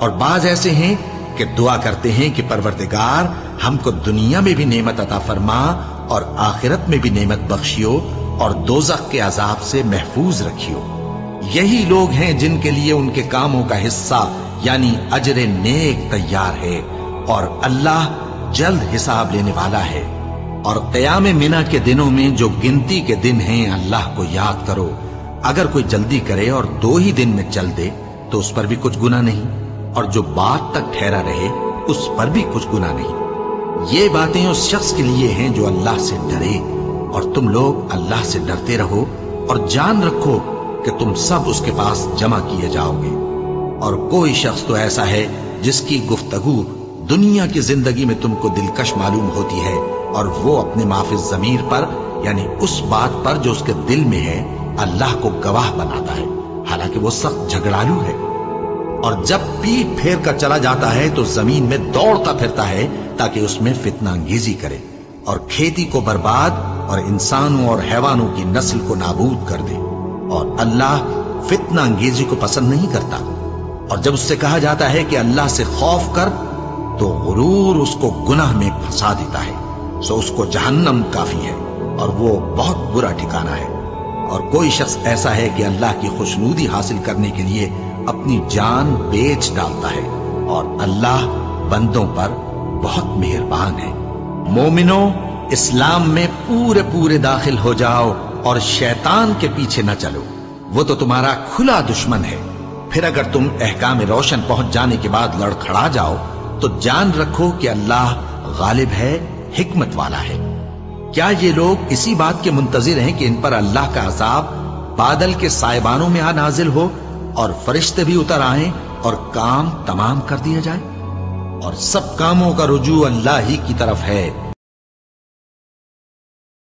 اور بعض ایسے ہیں کہ دعا کرتے ہیں کہ پروردگار ہم کو دنیا میں بھی نعمت عطا فرما اور آخرت میں بھی نعمت بخشیو اور دوزخ کے عذاب سے محفوظ رکھیو۔ یہی لوگ ہیں جن کے لیے ان کے کاموں کا حصہ یعنی اجر نیک تیار ہے، اور اللہ جلد حساب لینے والا ہے۔ اور قیام منہ کے دنوں میں جو گنتی کے دن ہیں اللہ کو یاد کرو۔ اگر کوئی جلدی کرے اور 2 ہی دن میں چل دے تو اس پر بھی کچھ گناہ نہیں، اور جو بات تک ٹھہرا رہے اس پر بھی کچھ گناہ نہیں۔ یہ باتیں اس شخص کے لیے ہیں جو اللہ سے ڈرے، اور تم لوگ اللہ سے ڈرتے رہو اور جان رکھو کہ تم سب اس کے پاس جمع کیے جاؤ گے۔ اور کوئی شخص تو ایسا ہے جس کی گفتگو دنیا کی زندگی میں تم کو دلکش معلوم ہوتی ہے، اور وہ اپنے معافی ضمیر پر یعنی اس بات پر جو اس کے دل میں ہے اللہ کو گواہ بناتا ہے، حالانکہ وہ سخت جھگڑالو ہے۔ اور جب پیٹ پھیر کر چلا جاتا ہے تو زمین میں دوڑتا پھرتا ہے تاکہ اس میں فتنہ انگیزی کرے اور کھیتی کو برباد اور انسانوں اور حیوانوں کی نسل کو نابود کر دے، اور اللہ فتنہ انگیزی کو پسند نہیں کرتا۔ اور جب اس سے کہا جاتا ہے کہ اللہ سے خوف کر تو غرور اس کو گناہ میں پھنسا دیتا ہے، سو اس کو جہنم کافی ہے اور وہ بہت برا ٹھکانہ ہے۔ اور کوئی شخص ایسا ہے کہ اللہ کی خوشنودی حاصل کرنے کے لیے اپنی جان بیچ ڈالتا ہے، اور اللہ بندوں پر بہت مہربان ہے۔ مومنو، اسلام میں پورے داخل ہو جاؤ اور شیطان کے پیچھے نہ چلو، وہ تو تمہارا کھلا دشمن ہے۔ پھر اگر تم احکام روشن پہنچ جانے کے بعد لڑکھڑا جاؤ تو جان رکھو کہ اللہ غالب ہے، حکمت والا ہے۔ کیا یہ لوگ اسی بات کے منتظر ہیں کہ ان پر اللہ کا عذاب بادل کے سائبانوں میں نازل ہو اور فرشتے بھی اتر آئیں اور کام تمام کر دیا جائے؟ اور سب کاموں کا رجوع اللہ ہی کی طرف ہے۔